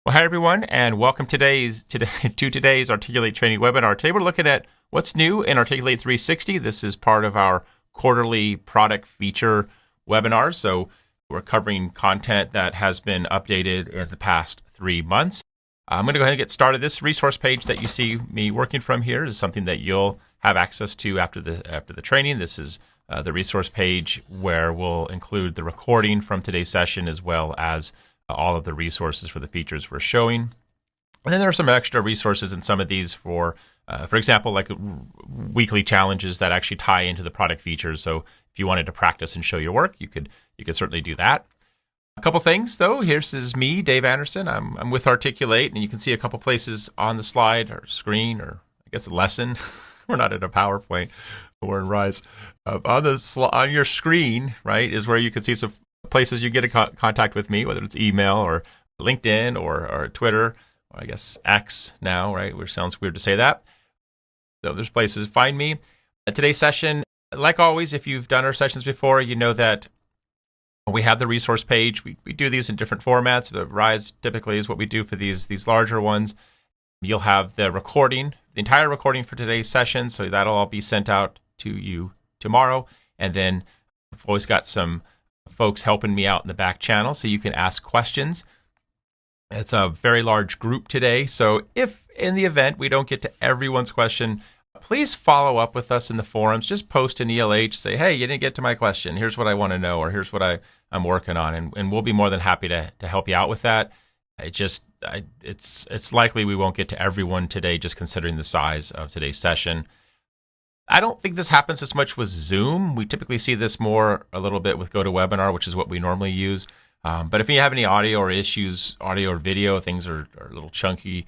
Well, hi everyone, and welcome to today's Articulate training webinar. Today we're looking at what's new in Articulate 360. This is part of our quarterly product feature webinar. So we're covering content that has been updated in the past 3 months. I'm going to go ahead and get started. This resource page that you see me working from here is something that you'll have access to after the training. This is the resource page where we'll include the recording from today's session as well as all of the resources for the features we're showing. And then there are some extra resources in some of these for example, like weekly challenges that actually tie into the product features. So if you wanted to practice and show your work, you could certainly do that. A couple things though. Here's me, Dave Anderson. I'm with Articulate, and you can see a couple places on the slide or screen, or I guess a lesson. We're not in a PowerPoint. We're in Rise. On your screen, right, is where you can see some places you get in contact with me, whether it's email or LinkedIn or Twitter, or I guess X now, right? Which sounds weird to say that. So there's places to find me. Today's session, like always, if you've done our sessions before, you know that we have the resource page. We do these in different formats. The Rise typically is what we do for these larger ones. You'll have the recording, the entire recording for today's session, so that'll all be sent out to you tomorrow. And then I've always got some folks helping me out in the back channel, so you can ask questions. It's a very large group today, so if in the event we don't get to everyone's question, please follow up with us in the forums. Just post an ELH, say, hey, you didn't get to my question. Here's what I want to know, or here's what I'm working on, and we'll be more than happy to help you out with that. It's likely we won't get to everyone today, just considering the size of today's session. I don't think this happens as much with Zoom. We typically see this more a little bit with GoToWebinar, which is what we normally use. But if you have any audio or issues, audio or video, things are a little chunky,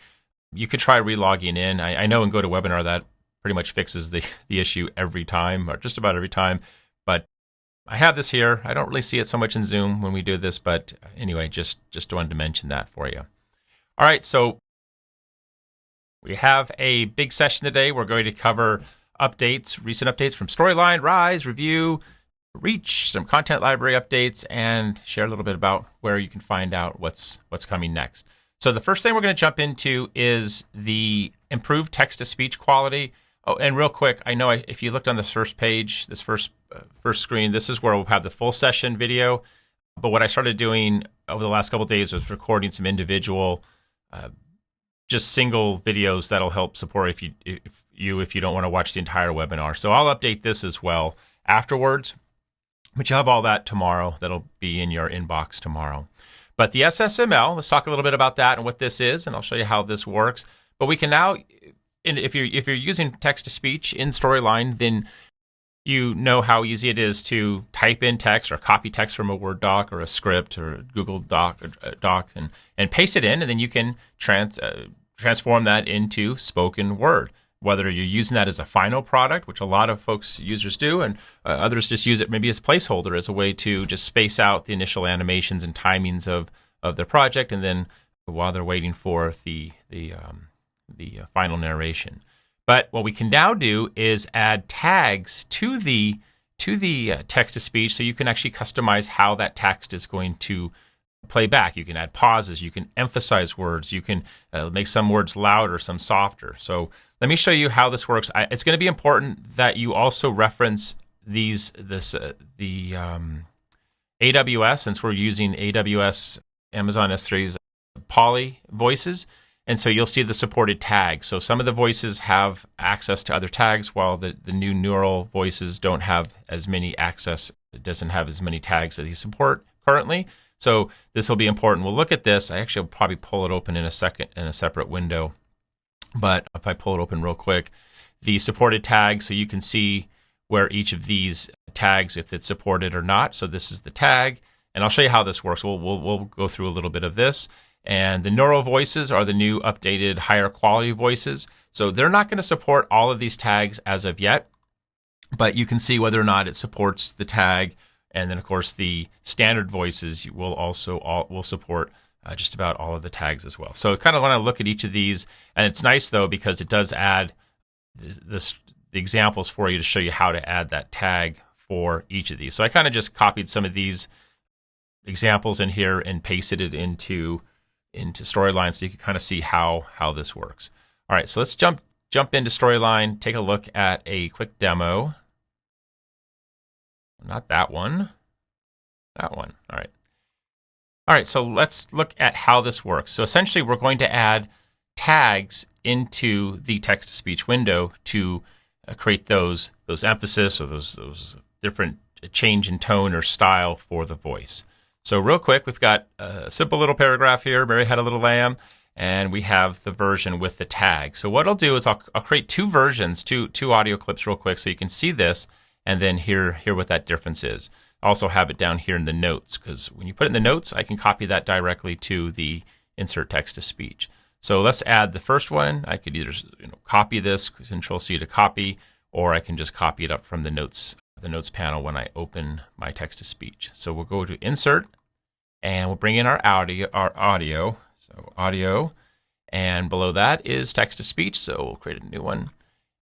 you could try re-logging in. I know in GoToWebinar that pretty much fixes the issue every time, or just about every time. But I have this here. I don't really see it so much in Zoom when we do this, but anyway, just wanted to mention that for you. All right, so we have a big session today. We're going to cover recent updates from Storyline, Rise, Review, Reach, some content library updates, and share a little bit about where you can find out what's coming next. So the first thing we're going to jump into is the improved text-to-speech quality. Oh, and real quick, I know if you looked on this first page, this first screen, this is where we'll have the full session video. But what I started doing over the last couple of days was recording some individual just single videos that'll help support if you don't want to watch the entire webinar. So I'll update this as well afterwards, but you'll have all that tomorrow. That'll be in your inbox tomorrow. But the SSML, let's talk a little bit about that and what this is, and I'll show you how this works. But we can now, if you're using text-to-speech in Storyline, then you know how easy it is to type in text or copy text from a Word doc or a script or a Google Doc and paste it in, and then you can transform that into spoken word. Whether you're using that as a final product, which a lot of users do, and others just use it maybe as a placeholder, as a way to just space out the initial animations and timings of their project, and then while they're waiting for the final narration. But what we can now do is add tags to the text-to-speech, so you can actually customize how that text is going to play back. You can add pauses, you can emphasize words, you can make some words louder, some softer. So let me show you how this works. It's going to be important that you also reference the AWS, since we're using AWS Amazon S3's Poly voices. And so you'll see the supported tags. So some of the voices have access to other tags, while the new neural voices don't have as many access. It doesn't have as many tags that they support currently. So this will be important. We'll look at this. I actually will probably pull it open in a second in a separate window. But if I pull it open real quick, the supported tags, so you can see where each of these tags, if it's supported or not. So this is the tag, and I'll show you how this works. We'll go through a little bit of this. And the neural voices are the new updated higher quality voices. So they're not going to support all of these tags as of yet, but you can see whether or not it supports the tag. And then, of course, the standard voices will also support just about all of the tags as well. So I kind of want to look at each of these. And it's nice, though, because it does add the examples for you to show you how to add that tag for each of these. So I kind of just copied some of these examples in here and pasted it into into Storyline so you can kind of see how this works. All right, so let's jump into Storyline, take a look at a quick demo. Not that one. That one. All right. All right, so let's look at how this works. So essentially, we're going to add tags into the text-to-speech window to create those emphasis or those different change in tone or style for the voice. So real quick, we've got a simple little paragraph here. Mary had a little lamb, and we have the version with the tag. So what I'll do is I'll create two versions, two audio clips real quick, so you can see this and then hear what that difference is. I also have it down here in the notes, because when you put it in the notes, I can copy that directly to the insert text to speech. So let's add the first one. I could either copy this, Control-C to copy, or I can just copy it up from the notes panel when I open my text to speech. So we'll go to Insert, and we'll bring in our audio. So audio, and below that is text to speech. So we'll create a new one,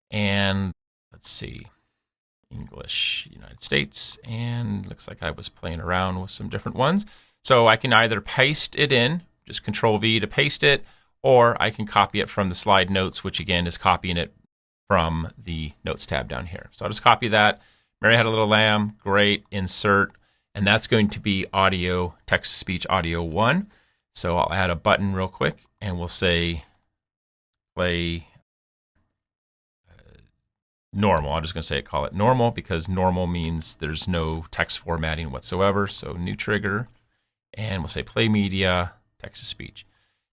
and let's see. English, United States, and looks like I was playing around with some different ones. So I can either paste it in, just Control-V to paste it, or I can copy it from the slide notes, which again is copying it from the notes tab down here. So I'll just copy that. Mary had a little lamb, great, insert, and that's going to be audio, text-to-speech audio 1. So I'll add a button real quick, and we'll say play normal. I'm just going to call it normal, because normal means there's no text formatting whatsoever. So new trigger, and we'll say play media, text to speech.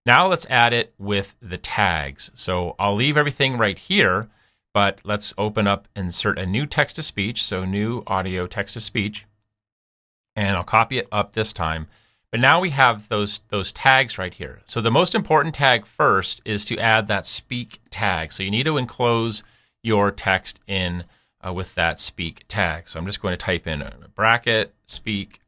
Now let's add it with the tags. So I'll leave everything right here, but let's open up, insert a new text to speech. So new audio text to speech, and I'll copy it up this time. But now we have those tags right here. So the most important tag first is to add that speak tag. So you need to enclose your text in with that speak tag. So I'm just going to type in a bracket, speak,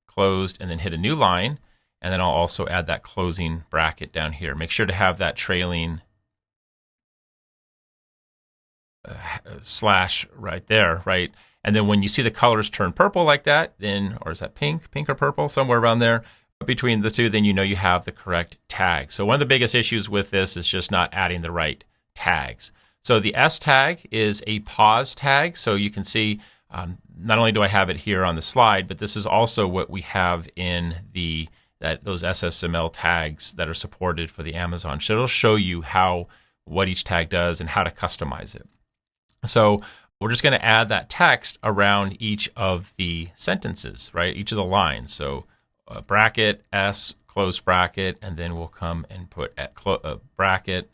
closed, and then hit a new line. And then I'll also add that closing bracket down here. Make sure to have that trailing slash right there, right? And then when you see the colors turn purple like that, then, or is that pink or purple, somewhere around there between the two, then you know you have the correct tag. So one of the biggest issues with this is just not adding the right tags. So the S tag is a pause tag. So you can see not only do I have it here on the slide, but this is also what we have in those SSML tags that are supported for the Amazon. So it'll show you what each tag does and how to customize it. So we're just going to add that text around each of the sentences, right? Each of the lines. So bracket, S, closed bracket, and then we'll come and put bracket,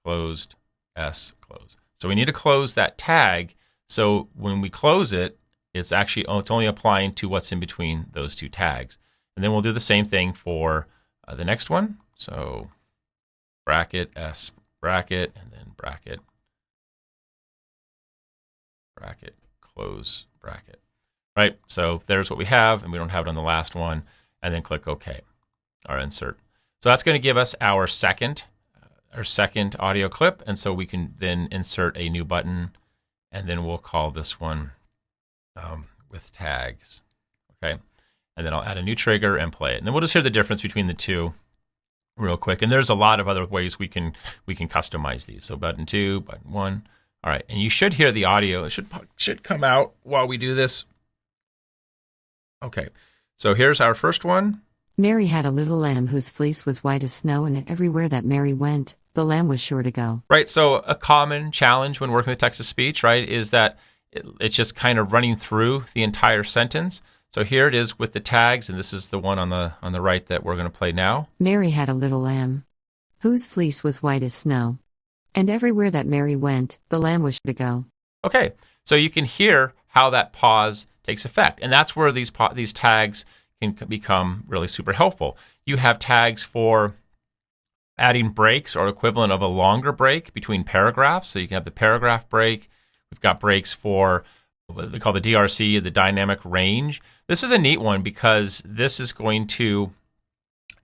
closed, S, close. So we need to close that tag. So when we close it, it's only applying to what's in between those two tags. And then we'll do the same thing for the next one. So bracket, S, bracket, and then bracket, close bracket. Right? So there's what we have, and we don't have it on the last one. And then click OK, or insert. So that's going to give us our second audio clip, and so we can then insert a new button, and then we'll call this one with tags. Okay, and then I'll add a new trigger and play it, and then we'll just hear the difference between the two real quick. And there's a lot of other ways we can customize these. So button 2, button 1. All right, and you should hear the audio. It should come out while we do this. Okay, so here's our first one. Mary had a little lamb whose fleece was white as snow, and everywhere that Mary went, the lamb was sure to go. Right, so a common challenge when working with text-to-speech, right, is that it's just kind of running through the entire sentence. So here it is with the tags, and this is the one on the right that we're going to play now. Mary had a little lamb whose fleece was white as snow, and everywhere that Mary went, the lamb was sure to go. Okay, so you can hear how that pause takes effect, and that's where these tags can become really super helpful. You have tags for adding breaks or equivalent of a longer break between paragraphs. So you can have the paragraph break. We've got breaks for what they call the DRC, the dynamic range. This is a neat one because this is going to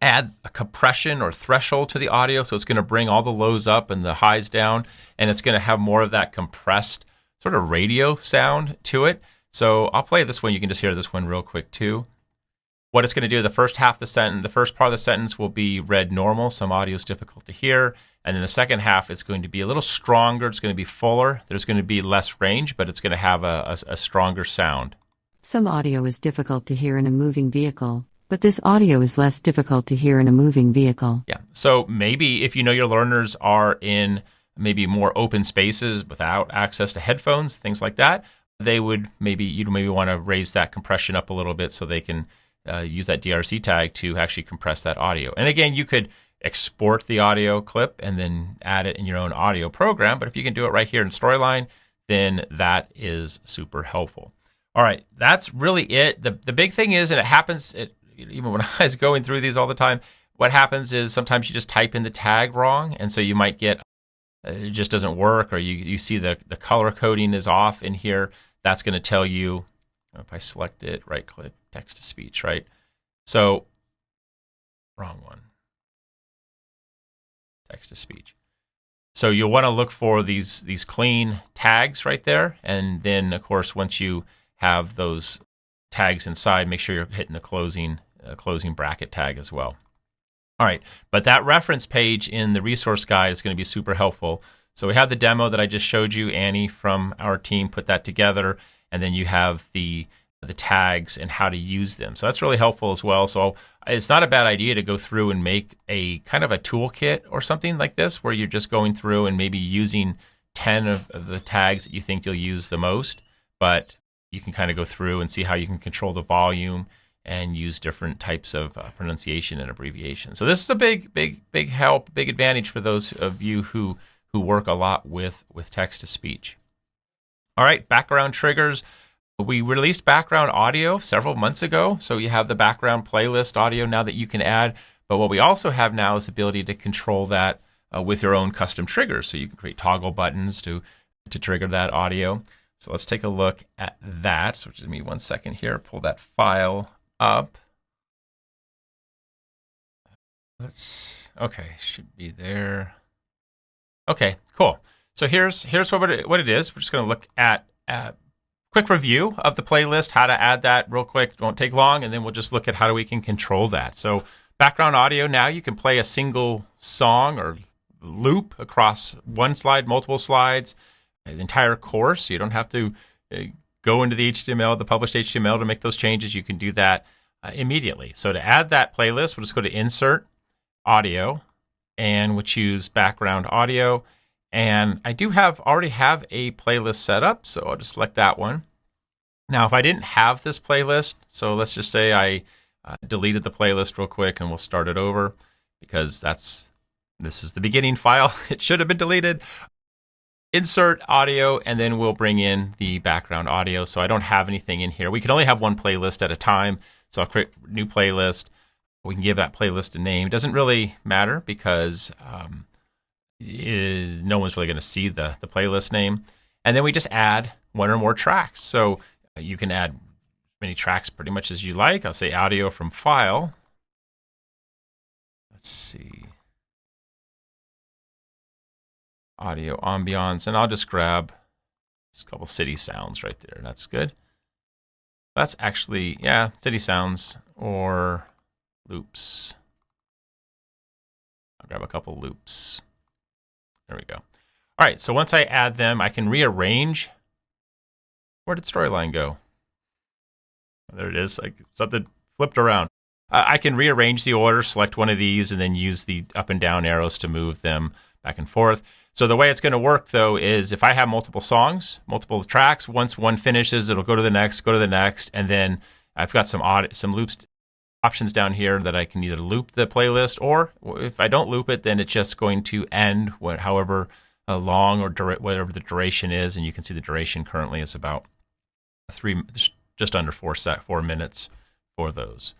add a compression or threshold to the audio. So it's going to bring all the lows up and the highs down, and it's going to have more of that compressed sort of radio sound to it. So I'll play this one. You can just hear this one real quick too. what it's going to do, the first half of the sentence, the first part of the sentence will be read normal. Some audio is difficult to hear. And then the second half is going to be a little stronger. It's going to be fuller. There's going to be less range, but it's going to have a stronger sound. Some audio is difficult to hear in a moving vehicle, but this audio is less difficult to hear in a moving vehicle. Yeah. So maybe if you know your learners are in maybe more open spaces without access to headphones, things like that, you'd maybe want to raise that compression up a little bit so they can use that DRC tag to actually compress that audio. And again, you could export the audio clip and then add it in your own audio program. But if you can do it right here in Storyline, then that is super helpful. All right, that's really it. The big thing is, and it happens even when I was going through these all the time, what happens is sometimes you just type in the tag wrong. And so you might get, it just doesn't work, or you see the color coding is off in here. That's going to tell you, if I select it, right click, text to speech, right? So, wrong one. Text to speech. So you'll want to look for these clean tags right there. And then, of course, once you have those tags inside, make sure you're hitting the closing bracket tag as well. All right, but that reference page in the resource guide is going to be super helpful. So we have the demo that I just showed you. Annie from our team put that together, and then you have the tags and how to use them. So that's really helpful as well. So it's not a bad idea to go through and make a kind of a toolkit or something like this, where you're just going through and maybe using 10 of the tags that you think you'll use the most, but you can kind of go through and see how you can control the volume and use different types of pronunciation and abbreviation. So this is a big help, big advantage for those of you who work a lot with text-to-speech. All right, background triggers. We released background audio several months ago, so you have the background playlist audio now that you can add. But what we also have now is the ability to control that with your own custom triggers. So you can create toggle buttons to trigger that audio. So let's take a look at that. So just give me 1 second here, pull that file up. Okay, should be there. Okay, cool. So here's what it is. We're just going to look at a quick review of the playlist, how to add that real quick. It won't take long, and then we'll just look at how we can control that. So background audio, now you can play a single song or loop across one slide, multiple slides, the entire course. You don't have to go into the HTML, the published HTML to make those changes. You can do that immediately. So to add that playlist, we'll just go to Insert, Audio, and we'll choose Background Audio. And I do already have a playlist set up, so I'll just select that one. Now, if I didn't have this playlist, so let's just say I deleted the playlist real quick, and we'll start it over because this is the beginning file. It should have been deleted. Insert audio, and then we'll bring in the background audio. So I don't have anything in here. We can only have one playlist at a time. So I'll create a new playlist. We can give that playlist a name. It doesn't really matter because no one's really going to see the playlist name. And then we just add one or more tracks. So you can add many tracks pretty much as you like. I'll say audio from file. Let's see. Audio ambiance, and I'll just grab a couple city sounds right there. That's good. That's actually, city sounds or loops. I'll grab a couple loops. There we go. All right, so once I add them, I can rearrange. Where did Storyline go? There it is, like something flipped around. I can rearrange the order, select one of these, and then use the up and down arrows to move them back and forth. So the way it's going to work, though, is if I have multiple songs, multiple tracks, once one finishes, it'll go to the next, and then I've got some loops options down here that I can either loop the playlist, or if I don't loop it, then it's just going to end however long or whatever the duration is, and you can see the duration currently is about just under 4 minutes for those.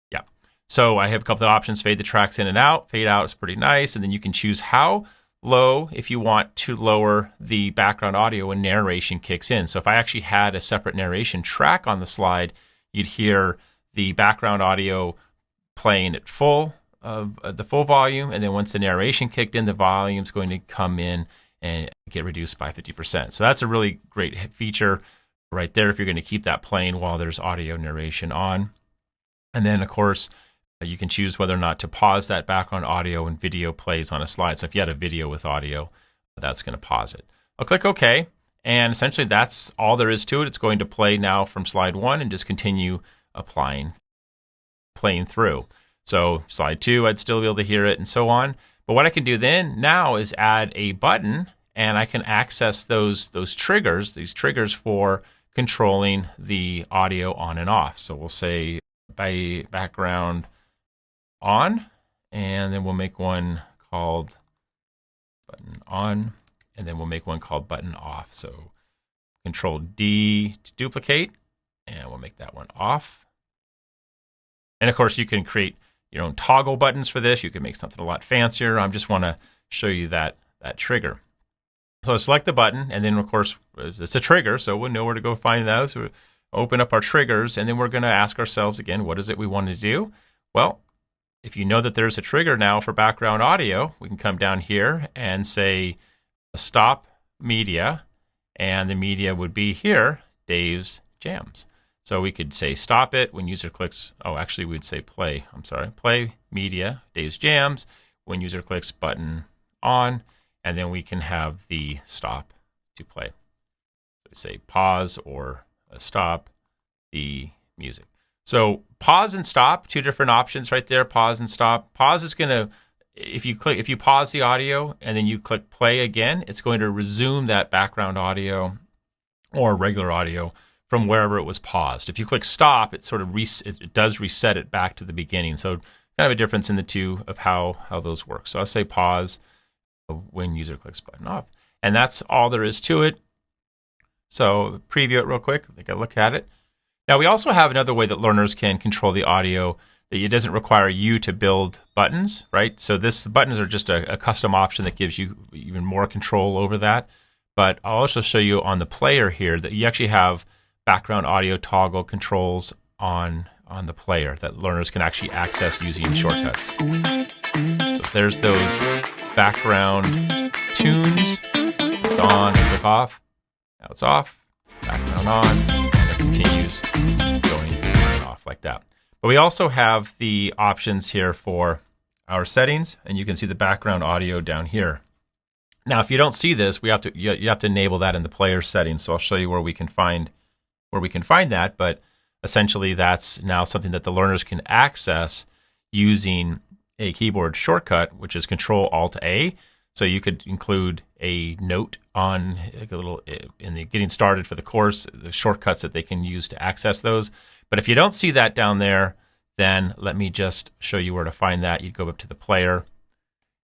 Yeah. So I have a couple of options: fade the tracks in and out. Fade out is pretty nice, and then you can choose how low if you want to lower the background audio when narration kicks in. So if I actually had a separate narration track on the slide, you'd hear the background audio playing at the full volume, and then once the narration kicked in, the volume's going to come in and get reduced by 50%. So that's a really great feature right there if you're going to keep that playing while there's audio narration on. And then, of course, you can choose whether or not to pause that background audio when video plays on a slide. So if you had a video with audio, that's going to pause it. I'll click OK. And essentially, that's all there is to it. It's going to play now from slide 1 and just continue playing through. So slide 2, I'd still be able to hear it and so on. But what I can do then now is add a button, and I can access these triggers for controlling the audio on and off. So we'll say by background on, and then we'll make one called button on, and then we'll make one called button off. So Control D to duplicate, and we'll make that one off. And of course, you can create your own toggle buttons for this. You can make something a lot fancier. I just want to show you that trigger. So select the button, and then of course it's a trigger, so we'll know where to go find those. So open up our triggers, and then we're going to ask ourselves again, what is it we want to do? Well, if you know that there's a trigger now for background audio, we can come down here and say stop media, and the media would be here, Dave's Jams. So we could say stop it when user clicks. Oh, actually, we'd say play. I'm sorry. Play media, Dave's Jams, when user clicks button on, and then we can have the stop to play. So we say pause or stop the music. So pause and stop, two different options right there. Pause and stop. Pause is going to, if you pause the audio and then you click play again, it's going to resume that background audio or regular audio from wherever it was paused. If you click stop, it sort of it does reset it back to the beginning. So kind of a difference in the two of how those work. So I'll say pause when user clicks button off. And that's all there is to it. So preview it real quick, take a look at it. Now we also have another way that learners can control the audio that it doesn't require you to build buttons, right? So buttons are just a custom option that gives you even more control over that. But I'll also show you on the player here that you actually have background audio toggle controls on the player that learners can actually access using shortcuts. So there's those background tunes. It's on, click off. Now it's off. Background on. And it continues going on and off like that. But we also have the options here for our settings, and you can see the background audio down here. Now, if you don't see this, you have to enable that in the player settings. So I'll show you where we can find that. But essentially, that's now something that the learners can access using a keyboard shortcut, which is Control-Alt-A. So you could include a note on like a little in the getting started for the course, the shortcuts that they can use to access those. But if you don't see that down there, then let me just show you where to find that. You'd go up to the player.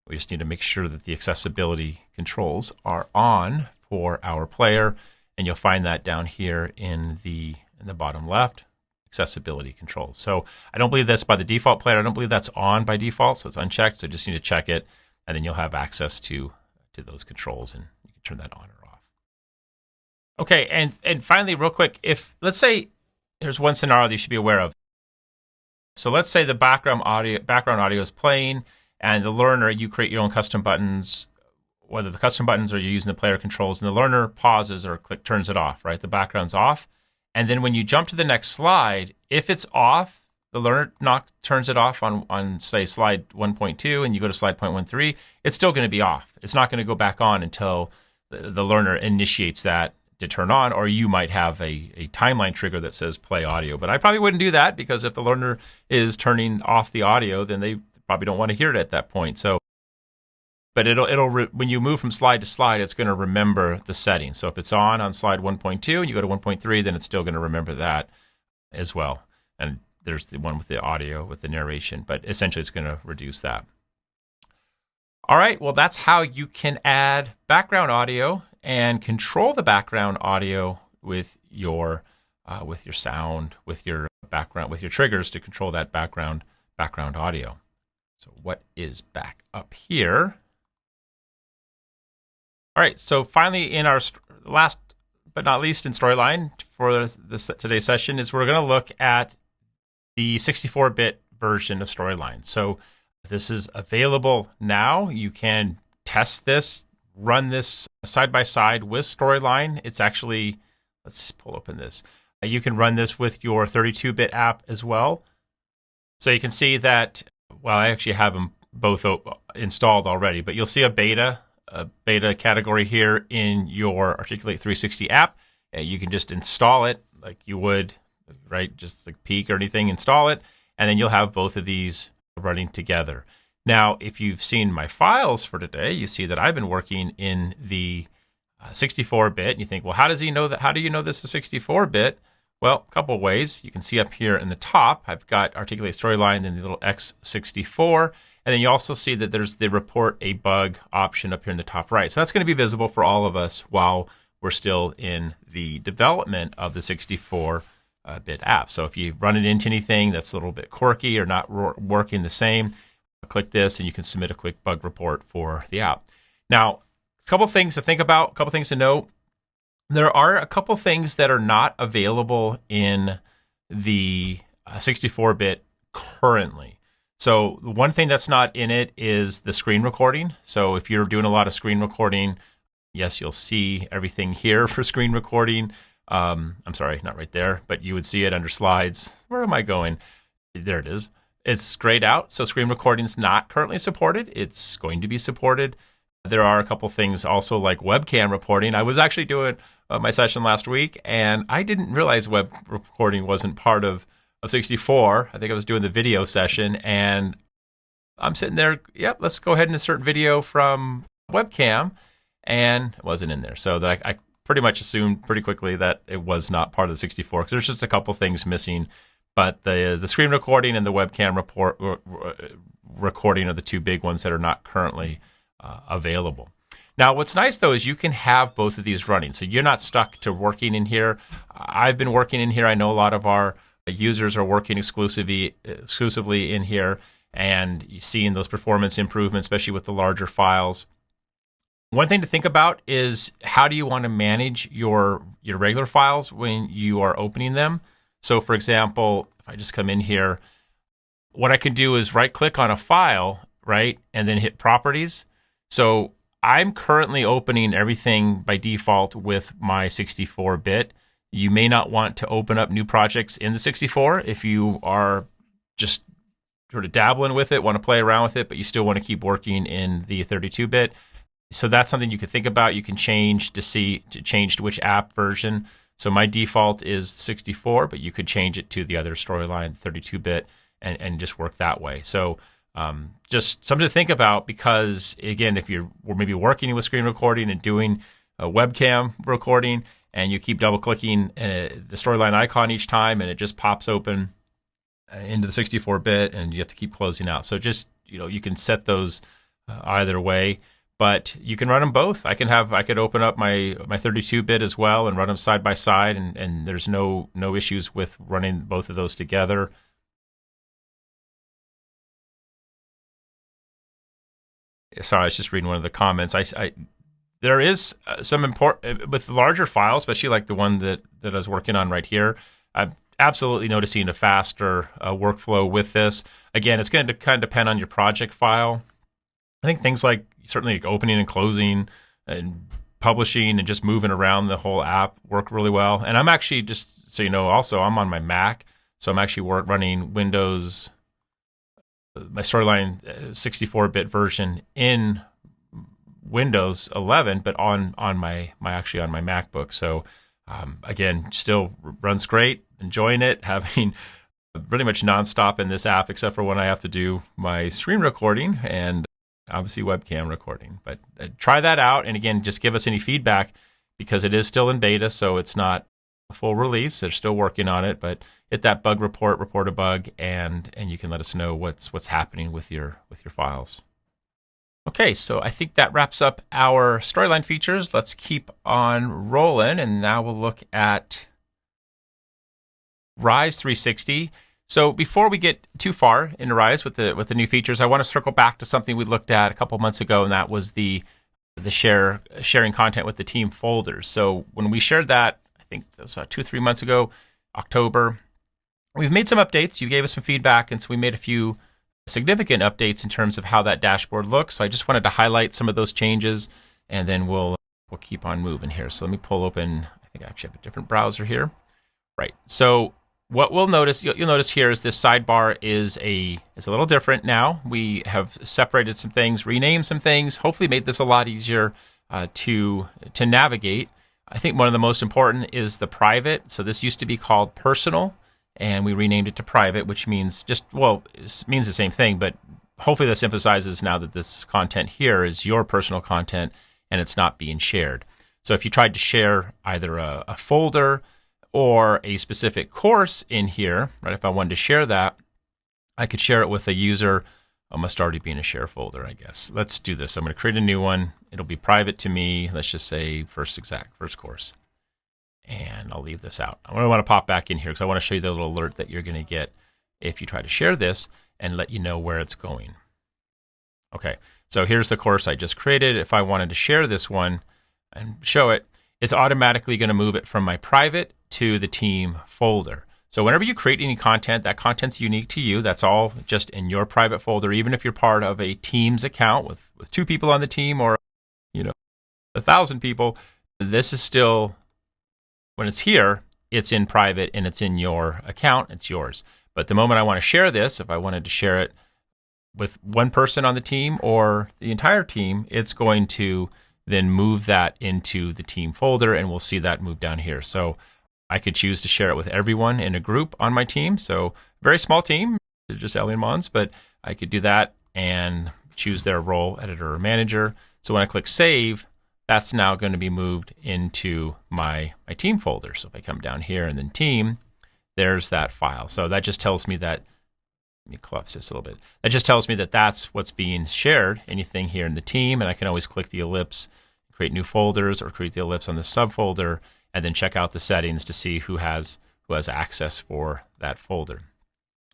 We just need to make sure that the accessibility controls are on for our player, and you'll find that down here in the bottom left, accessibility controls. So I don't believe that's by the default player. I don't believe that's on by default, so it's unchecked. So just need to check it, and then you'll have access to those controls, and you can turn that on or off. Okay, and finally, real quick, if let's say here's one scenario that you should be aware of. So let's say the background audio is playing, and the learner, you create your own custom buttons, whether the custom buttons or you're using the player controls, and the learner pauses or turns it off, right? The background's off. And then when you jump to the next slide, if it's off, the learner turns it off on say, slide 1.2, and you go to slide 0.13, it's still going to be off. It's not going to go back on until the learner initiates that to turn on, or you might have a timeline trigger that says play audio. But I probably wouldn't do that, because if the learner is turning off the audio, then they probably don't want to hear it at that point. So, but when you move from slide to slide, it's going to remember the settings. So if it's on slide 1.2 and you go to 1.3, then it's still going to remember that as well. And there's the one with the audio, with the narration, but essentially it's going to reduce that. All right, well, that's how you can add background audio and control the background audio with your sound, with your background, with your triggers to control that background audio. So what is back up here? All right, so finally, in our last but not least in Storyline for today's session is we're going to look at the 64-bit version of Storyline. So this is available now. You can test this, run this side by side with Storyline. It's actually, let's pull open this. You can run this with your 32-bit app as well. So you can see that, well, I actually have them both installed already, but you'll see a beta category here in your Articulate 360 app. You can just install it like you would, right? Just like Peek or anything, install it, and then you'll have both of these running together. Now, if you've seen my files for today, you see that I've been working in the 64-bit, and you think, well, how does he know that? How do you know this is 64-bit? Well, a couple of ways. You can see up here in the top, I've got Articulate Storyline and the little X64, and then you also see that there's the report a bug option up here in the top right. So that's going to be visible for all of us while we're still in the development of the 64-bit app. So if you run it into anything that's a little bit quirky or not working the same, click this and you can submit a quick bug report for the app. Now, a couple things to think about, a couple things to note. There are a couple things that are not available in the 64-bit currently. So the one thing that's not in it is the screen recording. So if you're doing a lot of screen recording, yes, you'll see everything here for screen recording. I'm sorry, not right there, but you would see it under slides. Where am I going? There it is. It's grayed out, so screen recording is not currently supported. It's going to be supported. There are a couple things also like webcam reporting. I was actually doing my session last week, and I didn't realize web recording wasn't part of 64. I think I was doing the video session, and I'm sitting there, yep, let's go ahead and insert video from webcam, and it wasn't in there. So that I pretty much assumed pretty quickly that it was not part of the 64, because there's just a couple things missing. But the screen recording and the webcam recording are the two big ones that are not currently available. Now, what's nice, though, is you can have both of these running. So you're not stuck to working in here. I've been working in here. I know a lot of our users are working exclusively in here, and you're seeing those performance improvements, especially with the larger files. One thing to think about is how do you want to manage your regular files when you are opening them? So, for example, if I just come in here, what I can do is right-click on a file, right, and then hit Properties. So I'm currently opening everything by default with my 64-bit. You may not want to open up new projects in the 64 if you are just sort of dabbling with it, want to play around with it, but you still want to keep working in the 32-bit. So that's something you can think about. You can change to which app version. So my default is 64, but you could change it to the other Storyline 32-bit and just work that way. So just something to think about, because again, if you're maybe working with screen recording and doing a webcam recording, and you keep double clicking the Storyline icon each time, and it just pops open into the 64-bit, and you have to keep closing out. So just, you can set those either way, but you can run them both. I could open up my 32-bit as well and run them side by side, and there's no issues with running both of those together. Sorry, I was just reading one of the comments. There is some important with larger files, especially like the one that I was working on right here. I'm absolutely noticing a faster workflow with this. Again, it's going to kind of depend on your project file. I think things like certainly like opening and closing and publishing and just moving around the whole app work really well. And I'm actually, just so you know, also I'm on my Mac, so I'm actually running Windows, my Storyline 64-bit version in Windows 11, but on my MacBook. So again, still runs great. Enjoying it, having pretty much nonstop in this app, except for when I have to do my screen recording and obviously webcam recording. But try that out, and again, just give us any feedback, because it is still in beta, so it's not a full release. They're still working on it, but hit that bug report a bug, and you can let us know what's happening with your files. Okay, so I think that wraps up our Storyline features. Let's keep on rolling, and now we'll look at Rise 360. So before we get too far into Rise with the new features, I want to circle back to something we looked at a couple months ago, and that was the sharing content with the team folders. So when we shared that, I think that was about 2-3 months ago, October, we've made some updates. You gave us some feedback, and so we made a few significant updates in terms of how that dashboard looks. So I just wanted to highlight some of those changes, and then we'll keep on moving here. So let me pull open, I think I actually have a different browser here. Right. So what we'll notice, you'll notice here is this sidebar is a little different now. We have separated some things, renamed some things, hopefully made this a lot easier to navigate. I think one of the most important is the private. So this used to be called personal, and we renamed it to private, which means it means the same thing, but hopefully this emphasizes now that this content here is your personal content and it's not being shared. So if you tried to share either a folder or a specific course in here, right? If I wanted to share that, I could share it with a user. I must already be in a share folder, I guess. Let's do this. I'm going to create a new one. It'll be private to me. Let's just say first course. And I'll leave this out. I want to pop back in here because I want to show you the little alert that you're going to get if you try to share this and let you know where it's going. Okay, so here's the course I just created. If I wanted to share this one and show it, it's automatically going to move it from my private to the team folder. So whenever you create any content, that content's unique to you. That's all just in your private folder, even if you're part of a Teams account with 2 people on the team or 1,000 people. This is still, when it's here, it's in private and it's in your account. It's yours. But the moment I want to share this, if I wanted to share it with one person on the team or the entire team, it's going to then move that into the team folder, and we'll see that move down here. So I could choose to share it with everyone in a group on my team. So very small team, just Ellie and Mons, but I could do that and choose their role, editor or manager. So when I click save, that's now going to be moved into my team folder. So if I come down here and then team, there's that file. So that just tells me that, let me collapse this a little bit. That just tells me that that's what's being shared, anything here in the team. And I can always click the ellipse, create new folders, or create the ellipse on the subfolder, and then check out the settings to see who has access for that folder.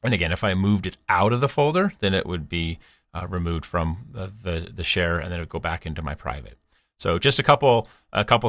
And again, if I moved it out of the folder, then it would be removed from the share, and then it would go back into my private. So just a couple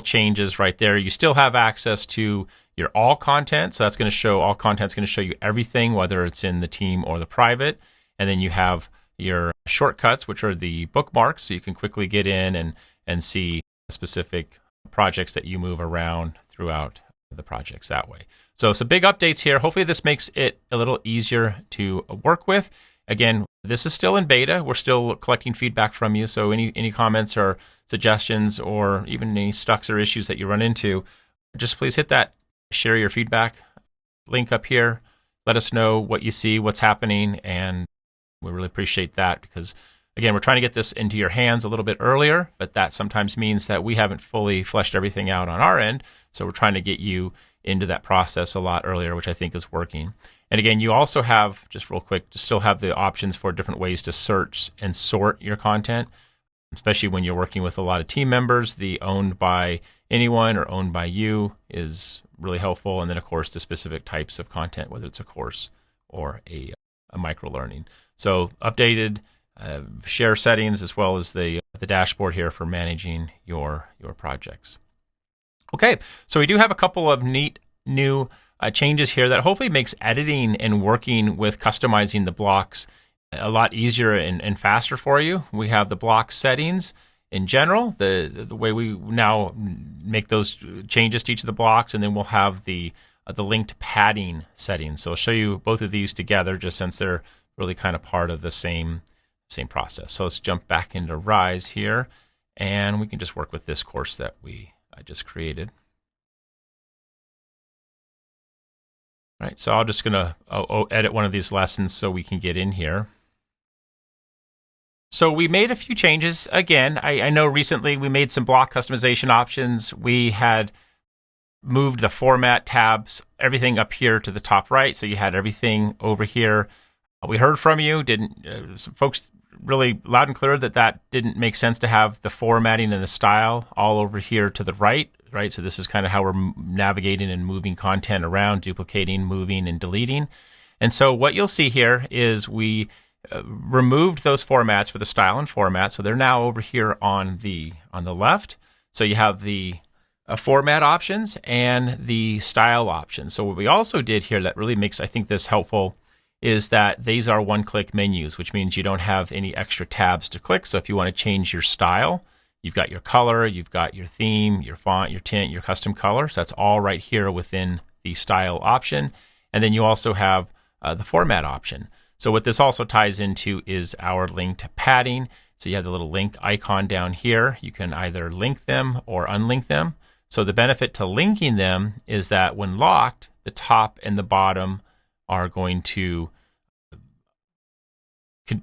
changes right there. You still have access to your all content. So that's going to show all content's going to show you everything, whether it's in the team or the private. And then you have your shortcuts, which are the bookmarks. So you can quickly get in and see specific projects that you move around throughout the projects that way. So some big updates here. Hopefully this makes it a little easier to work with. Again, this is still in beta. We're still collecting feedback from you. So any comments or suggestions or even any stucks or issues that you run into, just please hit that share your feedback link up here. Let us know what you see, what's happening, and we really appreciate that because, again, we're trying to get this into your hands a little bit earlier, but that sometimes means that we haven't fully fleshed everything out on our end. So we're trying to get you into that process a lot earlier, which I think is working. And again, you also have, just real quick, you still have the options for different ways to search and sort your content, especially when you're working with a lot of team members. The owned by anyone or owned by you is really helpful. And then, of course, the specific types of content, whether it's a course or a micro-learning. So updated share settings as well as the dashboard here for managing your projects. Okay, so we do have a couple of neat new changes here that hopefully makes editing and working with customizing the blocks a lot easier and faster for you. We have the block settings in general, the way we now make those changes to each of the blocks, and then we'll have the linked padding settings. So I'll show you both of these together just since they're really kind of part of the same process. So let's jump back into Rise here, and we can just work with this course that I just created. All right, so I'm just going to edit one of these lessons so we can get in here. So we made a few changes. Again, I know recently we made some block customization options. We had moved the format tabs, everything up here to the top right, so you had everything over here. We heard from you. Some folks really loud and clear that didn't make sense to have the formatting and the style all over here to the right? So this is kind of how we're navigating and moving content around, duplicating, moving, and deleting. And so what you'll see here is we removed those formats for the style and format. So they're now over here on the left. So you have the format options and the style options. So what we also did here that really makes, I think, this helpful is that these are one-click menus, which means you don't have any extra tabs to click. So if you want to change your style, you've got your color, you've got your theme, your font, your tint, your custom color. So that's all right here within the style option. And then you also have the format option. So what this also ties into is our linked padding. So you have the little link icon down here. You can either link them or unlink them. So the benefit to linking them is that when locked, the top and the bottom are going to,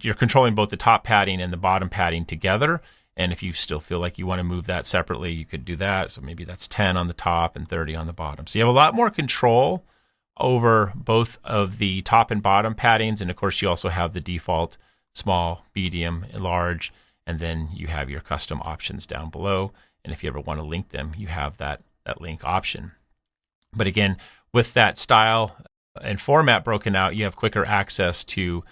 you're controlling both the top padding and the bottom padding together. And if you still feel like you want to move that separately, you could do that. So maybe that's 10 on the top and 30 on the bottom. So you have a lot more control over both of the top and bottom paddings. And of course, you also have the default small, medium, and large. And then you have your custom options down below. And if you ever want to link them, you have that link option. But again, with that style and format broken out, you have quicker access to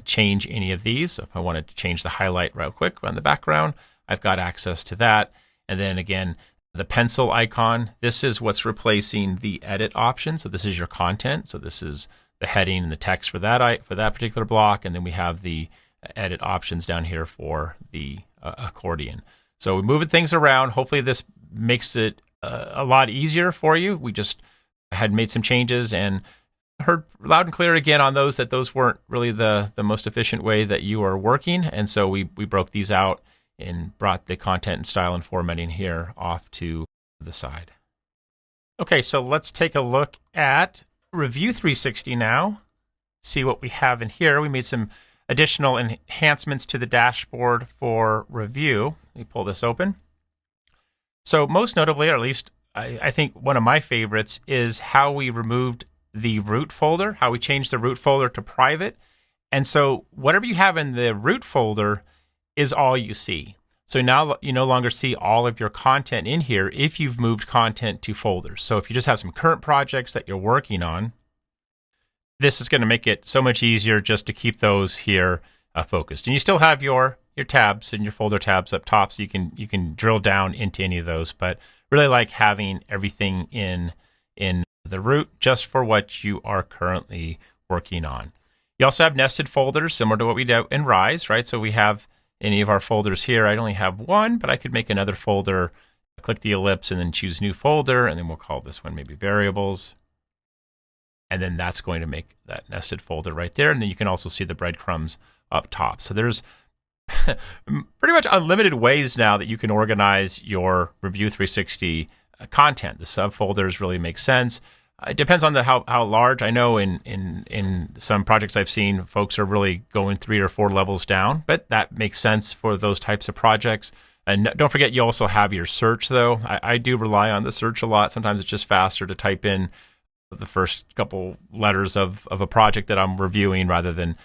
change any of these. So if I wanted to change the highlight real quick on the background, I've got access to that. And then again, the pencil icon, this is what's replacing the edit option. So this is your content. So this is the heading and the text for that particular block. And then we have the edit options down here for the accordion. So we're moving things around. Hopefully this makes it a lot easier for you. We just had made some changes and heard loud and clear again on those that those weren't really the most efficient way that you are working. And so we broke these out and brought the content and style and formatting here off to the side. Okay, so let's take a look at Review 360 now. See what we have in here. We made some additional enhancements to the dashboard for Review. Let me pull this open. So most notably, or at least I think one of my favorites, is how we removed the root folder, how we changed the root folder to private. And so whatever you have in the root folder is all you see. So now you no longer see all of your content in here if you've moved content to folders. So if you just have some current projects that you're working on, this is going to make it so much easier just to keep those here focused. And you still have your tabs and your folder tabs up top, so you can drill down into any of those. But really like having everything in the root just for what you are currently working on. You also have nested folders similar to what we do in Rise, right? So we have any of our folders here. I only have one, but I could make another folder, click the ellipse, and then choose new folder, and then we'll call this one maybe variables. And then that's going to make that nested folder right there. And then you can also see the breadcrumbs up top. So there's pretty much unlimited ways now that you can organize your Review 360 content. The subfolders really make sense. It depends on how large. I know in some projects I've seen, folks are really going 3 or 4 levels down, but that makes sense for those types of projects. And don't forget, you also have your search, though. I do rely on the search a lot. Sometimes it's just faster to type in the first couple letters of a project that I'm reviewing rather than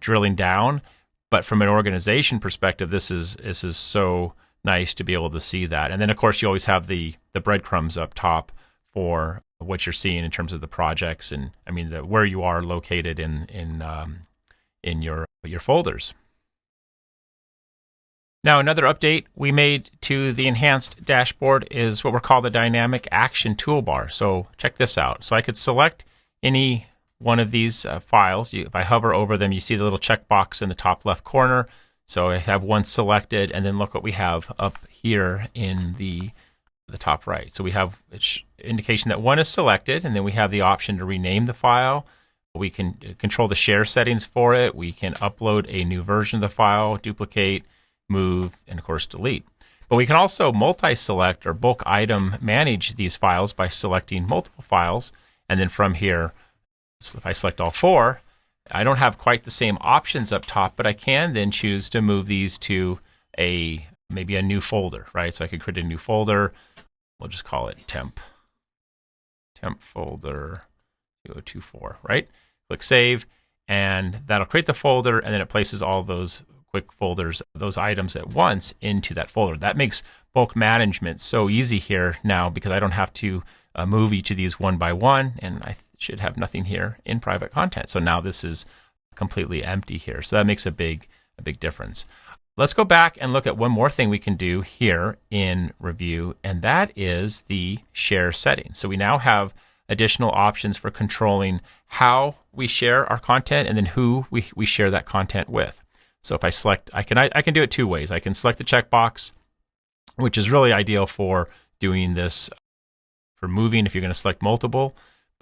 drilling down. But from an organization perspective, this is so nice to be able to see that. And then, of course, you always have the breadcrumbs up top for what you're seeing in terms of the projects and where you are located in your folders. Now, another update we made to the enhanced dashboard is what we're called the dynamic action toolbar. So check this out. So I could select any one of these files. If I hover over them, you see the little checkbox in the top left corner. So I have one selected, and then look what we have up here in the top right. So we have indication that one is selected, and then we have the option to rename the file. We can control the share settings for it. We can upload a new version of the file, duplicate, move, and of course delete. But we can also multi-select or bulk item manage these files by selecting multiple files. And then from here, so if I select all 4, I don't have quite the same options up top, but I can then choose to move these to maybe a new folder, right? So I could create a new folder. We'll just call it temp folder 2024, right? Click save, and that'll create the folder, and then it places all those quick folders, those items at once into that folder. That makes bulk management so easy here now because I don't have to move each of these one by one, and I should have nothing here in private content. So now this is completely empty here. So that makes a big difference. Let's go back and look at one more thing we can do here in Review, and that is the share settings. So we now have additional options for controlling how we share our content and then who we share that content with. So if I select, I can do it 2 ways. I can select the checkbox, which is really ideal for doing this for moving if you're going to select multiple.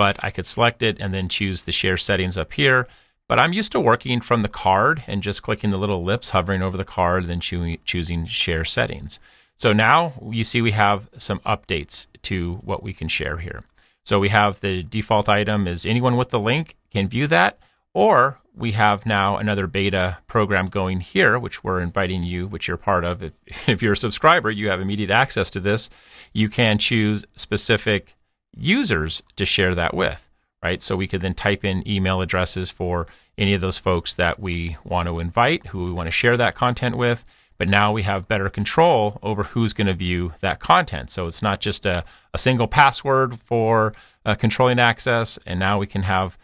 but I could select it and then choose the share settings up here. But I'm used to working from the card and just clicking the little ellipse, hovering over the card, and then choosing share settings. So now you see we have some updates to what we can share here. So we have the default item is anyone with the link can view that, or we have now another beta program going here, which we're inviting you, which you're part of. If you're a subscriber, you have immediate access to this. You can choose specific users to share that with, right? So we could then type in email addresses for any of those folks that we want to invite, who we want to share that content with. But now we have better control over who's going to view that content. So it's not just a single password for controlling access, and now we can have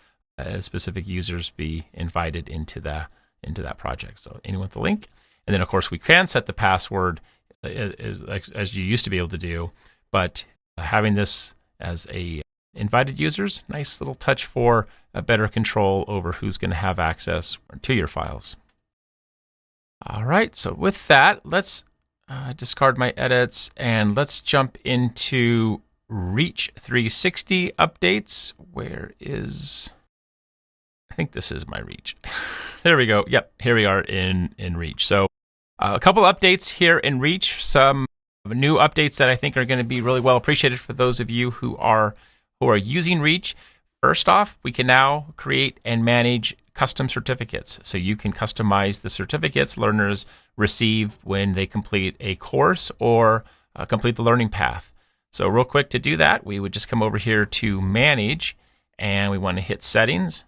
specific users be invited into that project. So anyone with the link. And then, of course, we can set the password as you used to be able to do. But having this as a invited users, nice little touch for a better control over who's going to have access to your files. All right, so with that, let's discard my edits and let's jump into Reach 360 updates. Where is... I think this is my Reach. There we go. Yep, here we are in Reach. So a couple updates here in Reach. Some new updates that I think are going to be really well appreciated for those of you who are using Reach. First off, we can now create and manage custom certificates. So you can customize the certificates learners receive when they complete a course or complete the learning path. So real quick, to do that, we would just come over here to Manage, and we want to hit Settings.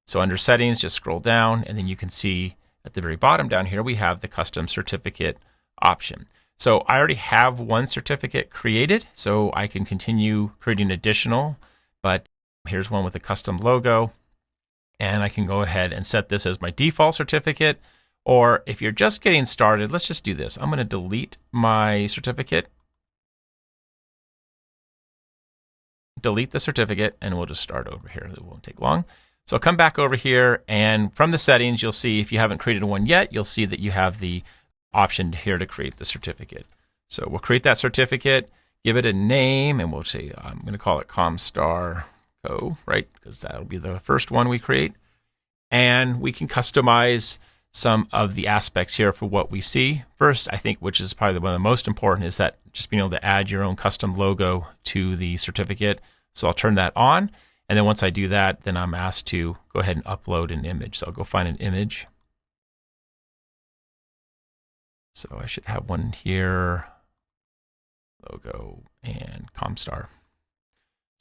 So under Settings, just scroll down, and then you can see at the very bottom down here, we have the custom certificate option. So I already have one certificate created, so I can continue creating additional, but here's one with a custom logo, and I can go ahead and set this as my default certificate. Or if you're just getting started, let's just do this. I'm going to delete my certificate, delete the certificate, and we'll just start over here. It won't take long. So come back over here, and from the settings, you'll see if you haven't created one yet, you'll see that you have the option here to create the certificate. So we'll create that certificate, give it a name, and we'll say, I'm going to call it CommStar Co, right? Because that'll be the first one we create. And we can customize some of the aspects here for what we see. First, I think, which is probably one of the most important, is that just being able to add your own custom logo to the certificate. So I'll turn that on. And then once I do that, then I'm asked to go ahead and upload an image. So I'll go find an image. So I should have one here, logo and CommStar.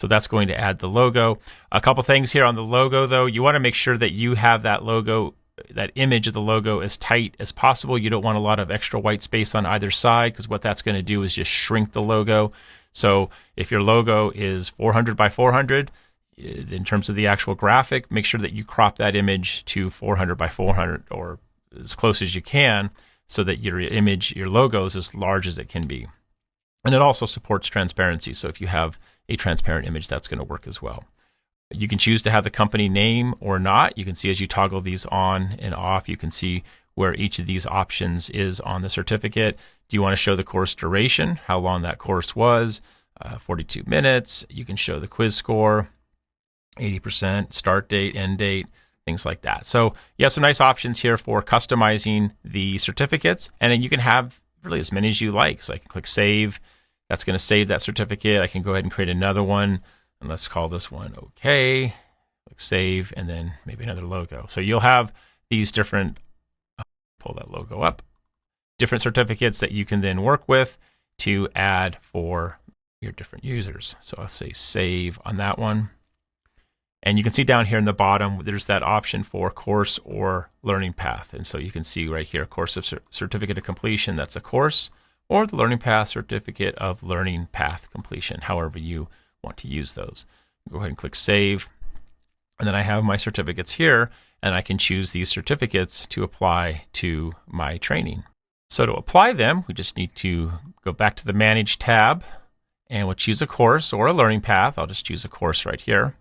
So that's going to add the logo. A couple things here on the logo, though. You want to make sure that you have that logo, that image of the logo, as tight as possible. You don't want a lot of extra white space on either side, because what that's going to do is just shrink the logo. So if your logo is 400 by 400, in terms of the actual graphic, make sure that you crop that image to 400 by 400 or as close as you can, so that your image, your logo, is as large as it can be. And it also supports transparency. So if you have a transparent image, that's going to work as well. You can choose to have the company name or not. You can see as you toggle these on and off, you can see where each of these options is on the certificate. Do you want to show the course duration, how long that course was? 42 minutes. You can show the quiz score, 80%, start date, end date, things like that. So you have some nice options here for customizing the certificates, and then you can have really as many as you like. So I can click Save. That's going to save that certificate. I can go ahead and create another one, and let's call this one OK. Click Save, and then maybe another logo. So you'll have these different, pull that logo up, different certificates that you can then work with to add for your different users. So I'll say Save on that one. And you can see down here in the bottom, there's that option for course or learning path. And so you can see right here, course of certificate of completion, that's a course, or the learning path, certificate of learning path completion, however you want to use those. Go ahead and click Save. And then I have my certificates here, and I can choose these certificates to apply to my training. So to apply them, we just need to go back to the Manage tab, and we'll choose a course or a learning path. I'll just choose a course right here.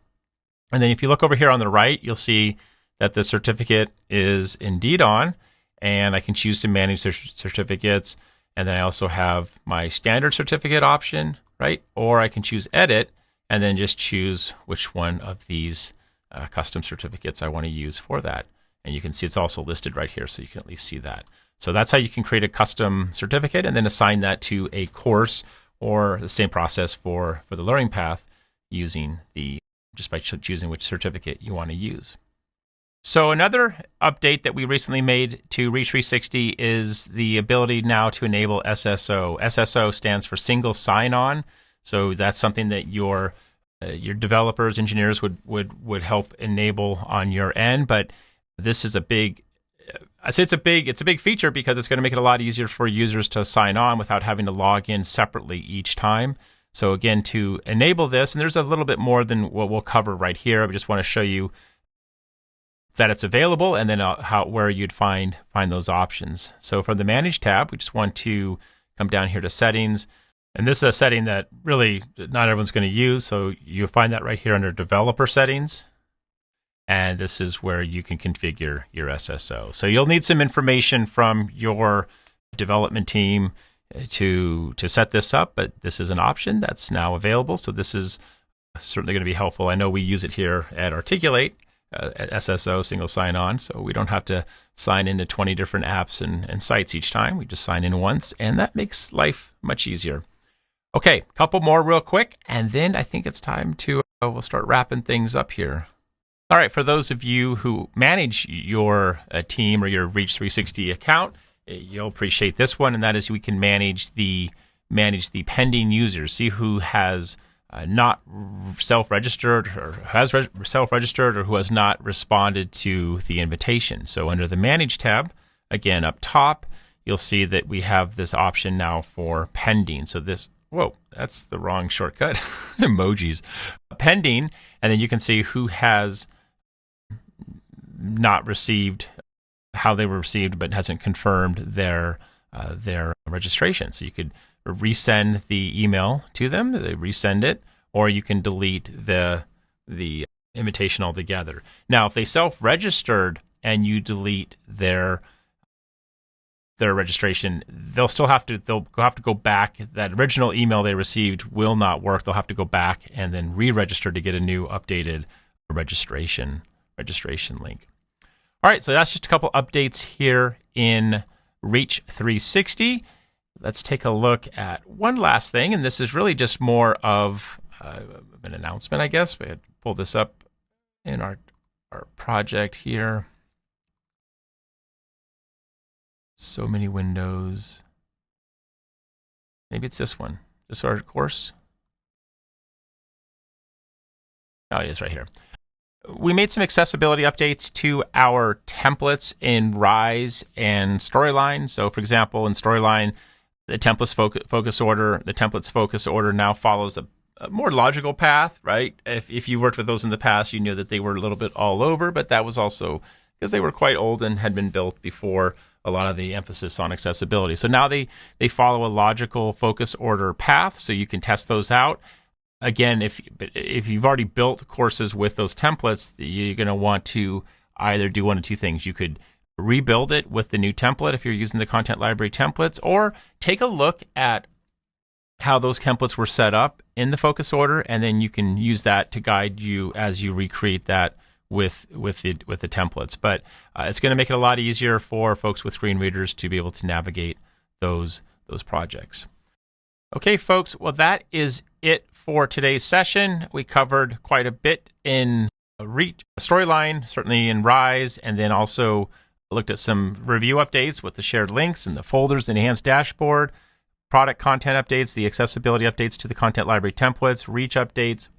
And then if you look over here on the right, you'll see that the certificate is indeed on, and I can choose to manage the certificates. And then I also have my standard certificate option, right? Or I can choose Edit, and then just choose which one of these custom certificates I want to use for that. And you can see it's also listed right here, so you can at least see that. So that's how you can create a custom certificate and then assign that to a course, or the same process for the learning path just by choosing which certificate you want to use. So another update that we recently made to Reach 360 is the ability now to enable SSO. SSO stands for single sign-on. So that's something that your developers, engineers would help enable on your end. But this is it's a big feature because it's going to make it a lot easier for users to sign on without having to log in separately each time. So again, to enable this, and there's a little bit more than what we'll cover right here. I just want to show you that it's available, and then where you'd find those options. So from the Manage tab, we just want to come down here to Settings. And this is a setting that really not everyone's going to use. So you'll find that right here under Developer Settings. And this is where you can configure your SSO. So you'll need some information from your development team to set this up, but this is an option that's now available. So this is certainly going to be helpful. I know we use it here at Articulate, at SSO, single sign-on, so we don't have to sign into 20 different apps and sites each time. We just sign in once, and that makes life much easier. Okay, a couple more real quick, and then I think it's time to we'll start wrapping things up here. All right, for those of you who manage your team or your Reach 360 account, you'll appreciate this one, and that is we can manage the pending users, see who has not self-registered or has self-registered or who has not responded to the invitation. So under the Manage tab, again up top, you'll see that we have this option now for pending. So that's the wrong shortcut. Emojis. Pending, and then you can see who has not received, how they were received, but hasn't confirmed their registration. So you could resend the email to them, they resend it, or you can delete the invitation altogether. Now, if they self-registered and you delete their registration, they'll have to go back. That original email they received will not work. They'll have to go back and then re-register to get a new updated registration link. All right, so that's just a couple updates here in Reach 360. Let's take a look at one last thing, and this is really just more of an announcement, I guess. We had pulled this up in our project here. So many windows. Maybe it's this one. Is this our course? Oh, it is right here. We made some accessibility updates to our templates in Rise and Storyline. So, for example, in Storyline, the template's focus order now follows a more logical path, right? If you worked with those in the past, you knew that they were a little bit all over, but that was also because they were quite old and had been built before a lot of the emphasis on accessibility. So now they follow a logical focus order path, so you can test those out. Again, if you've already built courses with those templates, you're going to want to either do one of two things. You could rebuild it with the new template if you're using the Content Library templates, or take a look at how those templates were set up in the focus order, and then you can use that to guide you as you recreate that with the templates. But it's going to make it a lot easier for folks with screen readers to be able to navigate those projects. Okay, folks. Well, that is it for today's session. We covered quite a bit in Storyline, certainly in Rise, and then also looked at some review updates with the shared links and the folders, enhanced dashboard, product content updates, the accessibility updates to the Content Library templates, Reach updates.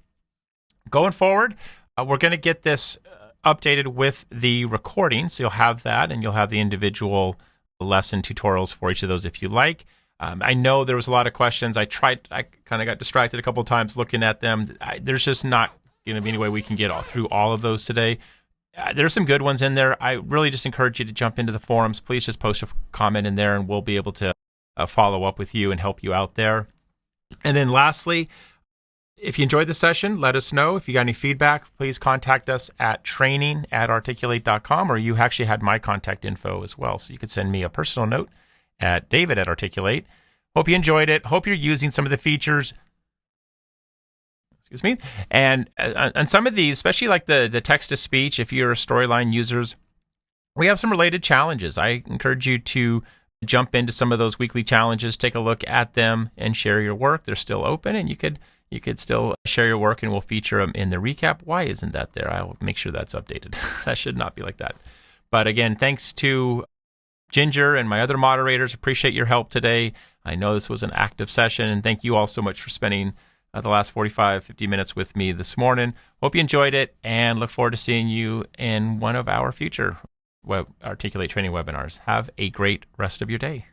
Going forward, we're going to get this updated with the recording, so you'll have that, and you'll have the individual lesson tutorials for each of those if you like. I know there was a lot of questions. I kind of got distracted a couple of times looking at them. There's just not going to be any way we can get through all of those today. There's some good ones in there. I really just encourage you to jump into the forums. Please just post a comment in there, and we'll be able to follow up with you and help you out there. And then lastly, if you enjoyed the session, let us know. If you got any feedback, please contact us at training@articulate.com, or you actually had my contact info as well. So you could send me a personal note at David@Articulate. Hope you enjoyed it. Hope you're using some of the features excuse me. And some of these, especially like the text-to-speech, if you're a Storyline users, we have some related challenges. I encourage you to jump into some of those weekly challenges, take a look at them, and share your work. They're still open, and you could still share your work, and we'll feature them in the recap. Why isn't that there? I'll make sure that's updated. That should not be like that. But again, thanks to Ginger and my other moderators. Appreciate your help today. I know this was an active session, and thank you all so much for spending the last 50 minutes with me this morning. Hope you enjoyed it, and look forward to seeing you in one of our future Articulate training webinars. Have a great rest of your day.